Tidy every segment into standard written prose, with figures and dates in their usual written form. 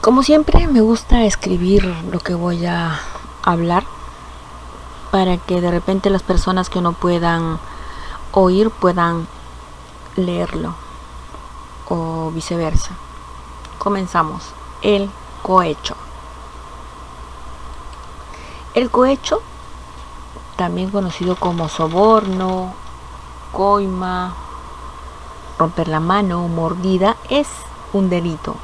Como siempre, me gusta escribir lo que voy a hablar para que de repente las personas que no puedan oír puedan leerlo o viceversa. Comenzamos. El cohecho. El cohecho, también conocido como soborno, coima, romper la mano, mordida, es un delito.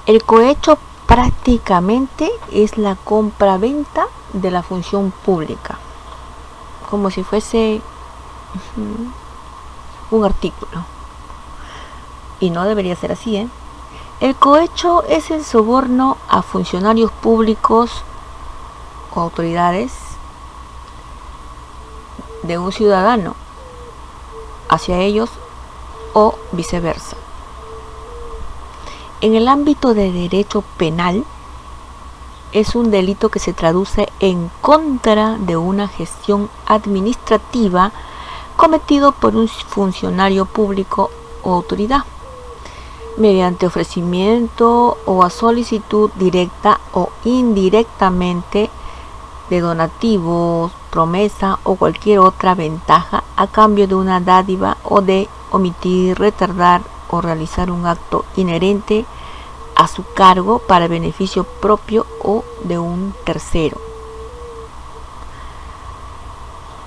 El cohecho prácticamente es la compra-venta de la función pública, como si fuese un artículo. Y no debería ser así, ¿eh? El cohecho es el soborno a funcionarios públicos o autoridades de un ciudadano hacia ellos o viceversa. En el ámbito de derecho penal, es un delito que se traduce en contra de una gestión administrativa cometido por un funcionario público o autoridad, mediante ofrecimiento o a solicitud directa o indirectamente de donativos, promesa o cualquier otra ventaja a cambio de una dádiva o de omitir, retardar o realizar un acto inherente a su cargo para beneficio propio o de un tercero.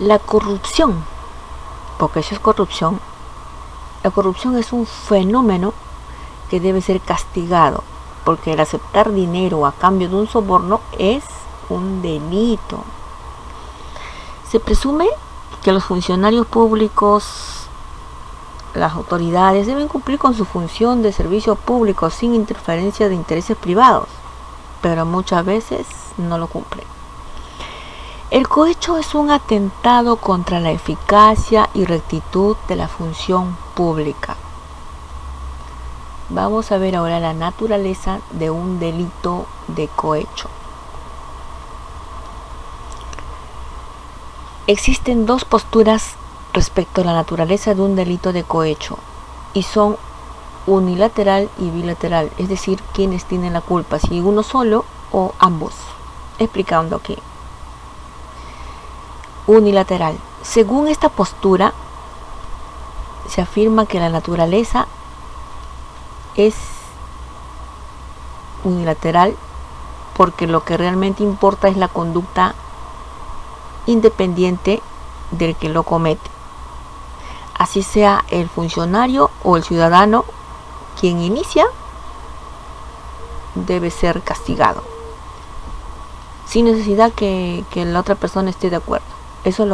La corrupción, porque eso es corrupción, la corrupción es un fenómeno que debe ser castigado, porque el aceptar dinero a cambio de un soborno es un delito. Se presume que los funcionarios públicos, las autoridades, deben cumplir con su función de servicio público sin interferencia de intereses privados, pero muchas veces no lo cumplen. El cohecho es un atentado contra la eficacia y rectitud de la función pública. Vamos a ver ahora la naturaleza de un delito de cohecho. Existen dos posturas respecto a la naturaleza de un delito de cohecho, y son unilateral y bilateral, es decir, quienes tienen la culpa, si uno solo o ambos. Explicando aquí. Unilateral. Según esta postura, se afirma que la naturaleza es unilateral porque lo que realmente importa es la conducta independiente del que lo comete, así sea el funcionario o el ciudadano quien inicia, debe ser castigado sin necesidad que la otra persona esté de acuerdo. Eso es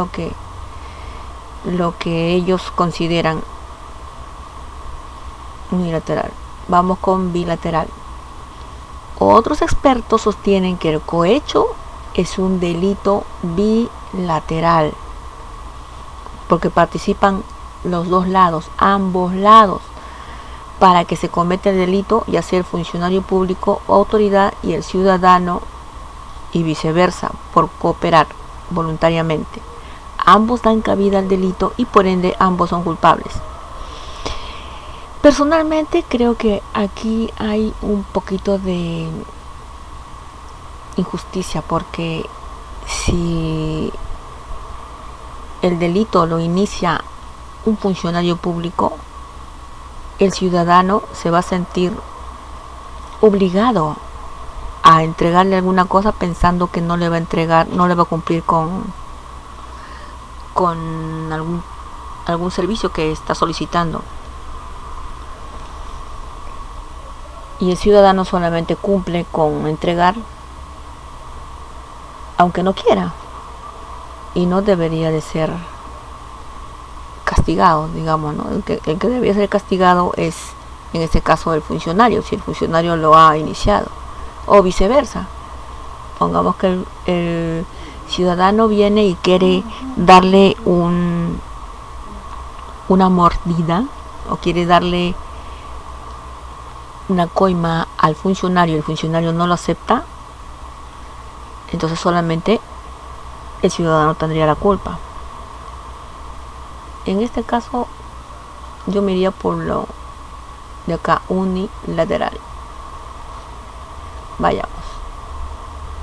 lo que ellos consideran unilateral. Vamos con bilateral. Otros expertos sostienen que el cohecho es un delito bilateral porque participan los dos lados, ambos lados, para que se cometa el delito, ya sea el funcionario público o autoridad y el ciudadano, y viceversa, por cooperar voluntariamente. Ambos dan cabida al delito y por ende ambos son culpables. Personalmente creo que aquí hay un poquito de injusticia, porque si el delito lo inicia un funcionario público, el ciudadano se va a sentir obligado a entregarle alguna cosa pensando que no le va a entregar, no le va a cumplir con algún servicio que está solicitando. Y el ciudadano solamente cumple con entregar aunque no quiera, y no debería de ser castigado, digamos, ¿no? El que debería ser castigado es, en este caso, el funcionario, si el funcionario lo ha iniciado, o viceversa. Pongamos que el ciudadano viene y quiere darle una mordida o quiere darle una coima al funcionario, el funcionario no lo acepta, entonces solamente el ciudadano tendría la culpa. En este caso yo me iría por lo de acá, unilateral. Vayamos.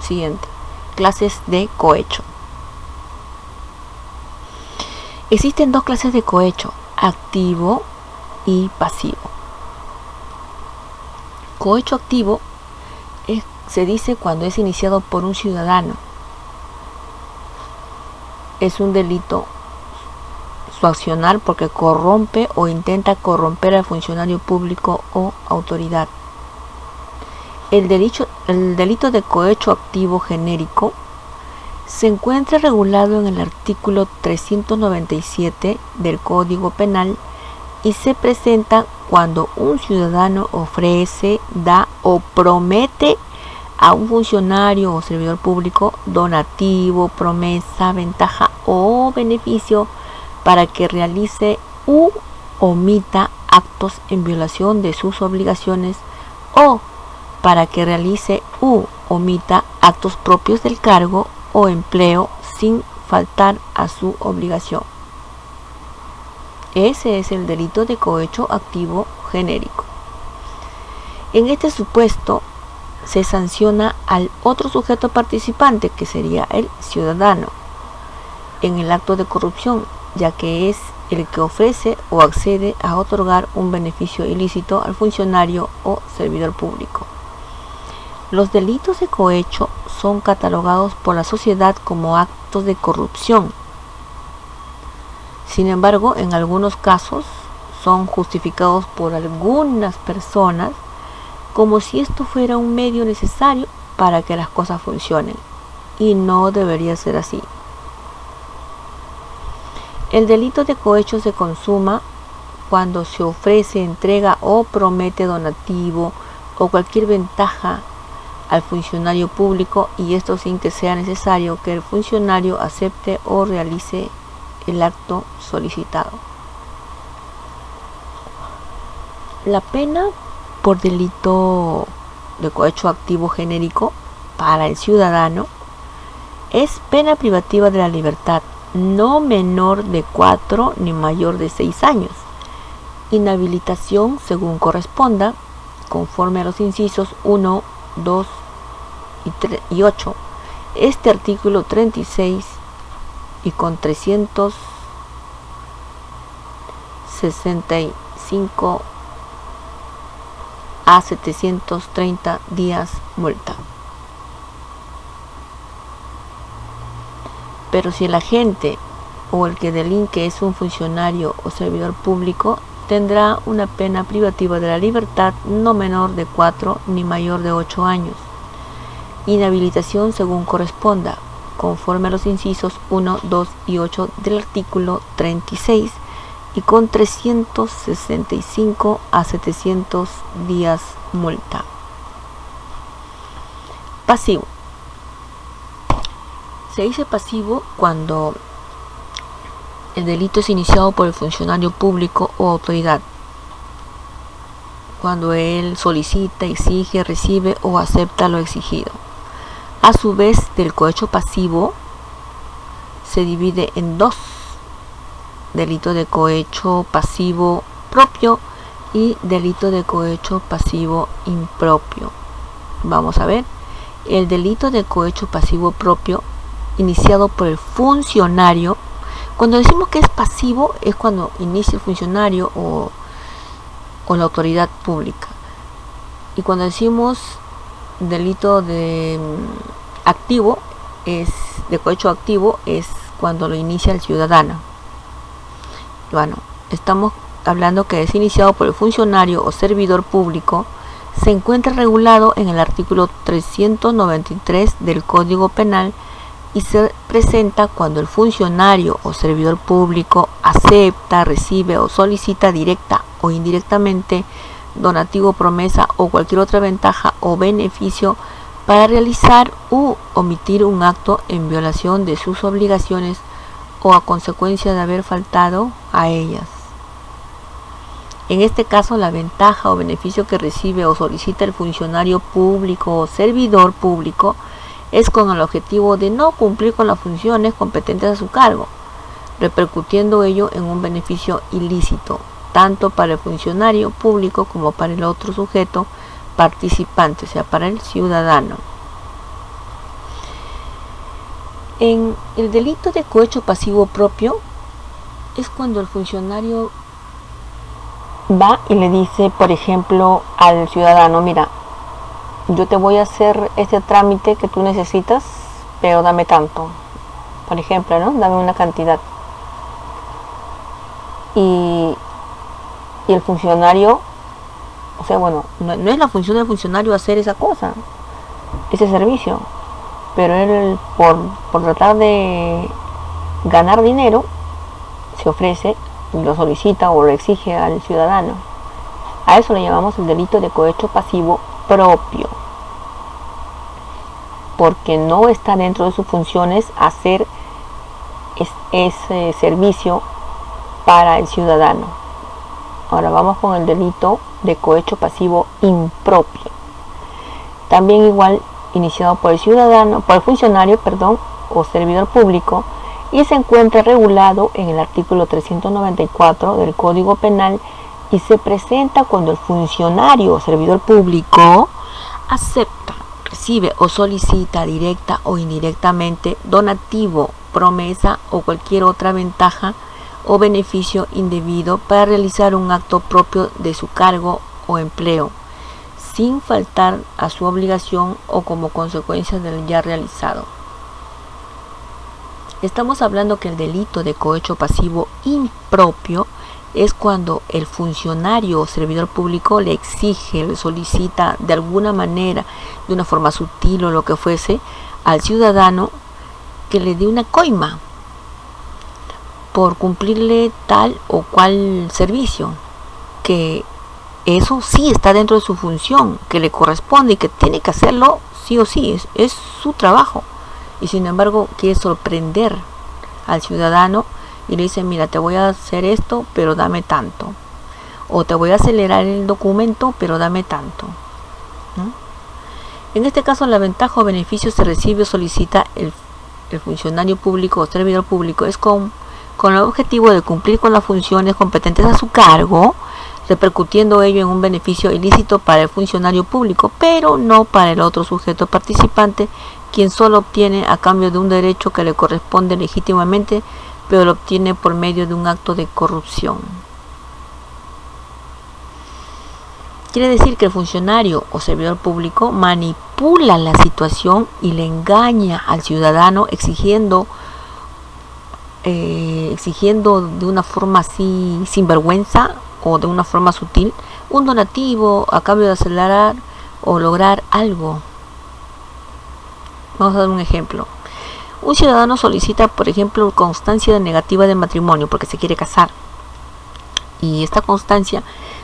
Siguiente. Clases de cohecho. Existen dos clases de cohecho, activo y pasivo. Cohecho activo se dice cuando es iniciado por un ciudadano. Es un delito su accionar porque corrompe o intenta corromper al funcionario público o autoridad. El delito de cohecho activo genérico se encuentra regulado en el artículo 397 del Código Penal y se presenta cuando un ciudadano ofrece, da o promete a un funcionario o servidor público donativo, promesa, ventaja o beneficio para que realice u omita actos en violación de sus obligaciones o para que realice u omita actos propios del cargo o empleo sin faltar a su obligación. Ese es el delito de cohecho activo genérico. En este supuesto se sanciona al otro sujeto participante, que sería el ciudadano, en el acto de corrupción, ya que es el que ofrece o accede a otorgar un beneficio ilícito al funcionario o servidor público. Los delitos de cohecho son catalogados por la sociedad como actos de corrupción. Sin embargo, en algunos casos son justificados por algunas personas como si esto fuera un medio necesario para que las cosas funcionen, y no debería ser así. El delito de cohecho se consuma cuando se ofrece, entrega o promete donativo o cualquier ventaja al funcionario público, y esto sin que sea necesario que el funcionario acepte o realice el acto solicitado. La pena por delito de cohecho activo genérico para el ciudadano es pena privativa de la libertad, no menor de 4 ni mayor de 6 años, inhabilitación según corresponda, conforme a los incisos 1, 2 y 8. Este artículo 36 y con 365 a 730 días multa. Pero si el agente o el que delinque es un funcionario o servidor público, tendrá una pena privativa de la libertad no menor de 4 ni mayor de 8 años. Inhabilitación según corresponda, conforme a los incisos 1, 2 y 8 del artículo 36 y con 365 a 700 días multa. Pasivo. Se dice pasivo cuando el delito es iniciado por el funcionario público o autoridad, cuando él solicita, exige, recibe o acepta lo exigido. A su vez, del cohecho pasivo se divide en dos: delito de cohecho pasivo propio y delito de cohecho pasivo impropio. Vamos a ver. El delito de cohecho pasivo propio, iniciado por el funcionario. Cuando decimos que es pasivo, es cuando inicia el funcionario o la autoridad pública. Y cuando decimos delito de activo, de cohecho activo, es cuando lo inicia el ciudadano. Bueno, estamos hablando que es iniciado por el funcionario o servidor público. Se encuentra regulado en el artículo 393 del Código Penal y se presenta cuando el funcionario o servidor público acepta, recibe o solicita directa o indirectamente donativo, promesa o cualquier otra ventaja o beneficio para realizar u omitir un acto en violación de sus obligaciones o a consecuencia de haber faltado a ellas. En este caso, la ventaja o beneficio que recibe o solicita el funcionario público o servidor público es con el objetivo de no cumplir con las funciones competentes a su cargo, repercutiendo ello en un beneficio ilícito, tanto para el funcionario público como para el otro sujeto participante, o sea, para el ciudadano. En el delito de cohecho pasivo propio es cuando el funcionario va y le dice, por ejemplo, al ciudadano: mira, yo te voy a hacer este trámite que tú necesitas, pero dame tanto. Por ejemplo, ¿no? Dame una cantidad. Y el funcionario, o sea, bueno, no es la función del funcionario hacer esa cosa, ese servicio, pero él por tratar de ganar dinero se ofrece, lo solicita o lo exige al ciudadano. A eso le llamamos el delito de cohecho pasivo propio, porque no está dentro de sus funciones hacer ese servicio para el ciudadano. Ahora vamos con el delito de cohecho pasivo impropio, también igual iniciado por el ciudadano, por el funcionario, o servidor público, y se encuentra regulado en el artículo 394 del Código Penal, y se presenta cuando el funcionario o servidor público acepta, recibe o solicita directa o indirectamente donativo, promesa o cualquier otra ventaja o beneficio indebido para realizar un acto propio de su cargo o empleo, sin faltar a su obligación o como consecuencia del ya realizado. Estamos hablando que el delito de cohecho pasivo impropio es cuando el funcionario o servidor público le exige, le solicita de alguna manera, de una forma sutil o lo que fuese, al ciudadano que le dé una coima por cumplirle tal o cual servicio, que eso sí está dentro de su función, que le corresponde y que tiene que hacerlo sí o sí, es su trabajo. Y sin embargo quiere sorprender al ciudadano y le dice: mira, te voy a hacer esto, pero dame tanto, o te voy a acelerar el documento, pero dame tanto, ¿no? En este caso, la ventaja o beneficio se recibe o solicita el funcionario público o servidor público es con el objetivo de cumplir con las funciones competentes a su cargo, repercutiendo ello en un beneficio ilícito para el funcionario público, pero no para el otro sujeto participante, quien solo obtiene a cambio de un derecho que le corresponde legítimamente, pero lo obtiene por medio de un acto de corrupción. Quiere decir que el funcionario o servidor público manipula la situación y le engaña al ciudadano exigiendo de una forma así sinvergüenza o de una forma sutil un donativo a cambio de acelerar o lograr algo. Vamos a dar un ejemplo. Un ciudadano solicita, por ejemplo, constancia de negativa de matrimonio porque se quiere casar, y esta constancia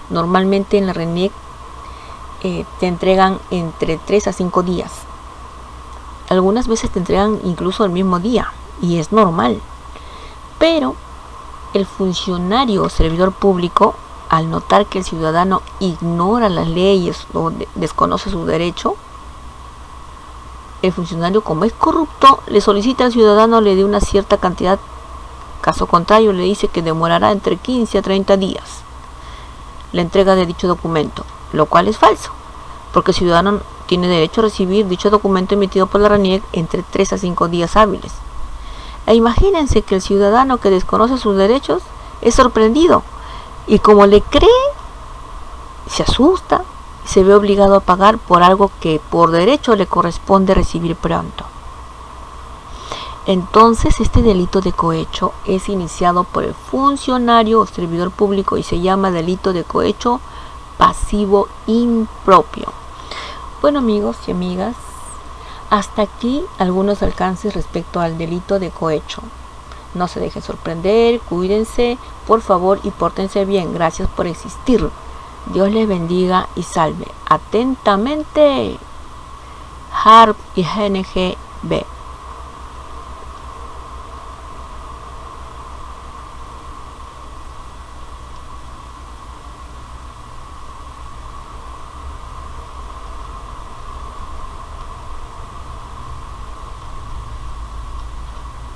normalmente en la RENIEC te entregan entre 3 a 5 días. Algunas veces te entregan incluso el mismo día, y es normal. Pero el funcionario o servidor público, al notar que el ciudadano ignora las leyes o desconoce su derecho, el funcionario, como es corrupto, le solicita al ciudadano le dé una cierta cantidad. Caso contrario, le dice que demorará entre 15 a 30 días la entrega de dicho documento, lo cual es falso, porque el ciudadano tiene derecho a recibir dicho documento emitido por la RENIEC entre 3 a 5 días hábiles. E imagínense que el ciudadano que desconoce sus derechos es sorprendido, y como le cree, se asusta y se ve obligado a pagar por algo que por derecho le corresponde recibir pronto. Entonces este delito de cohecho es iniciado por el funcionario o servidor público y se llama delito de cohecho pasivo impropio. Bueno, amigos y amigas, hasta aquí algunos alcances respecto al delito de cohecho. No se dejen sorprender, cuídense, por favor, y pórtense bien. Gracias por existir. Dios les bendiga y salve. Atentamente, HARP y GNGB.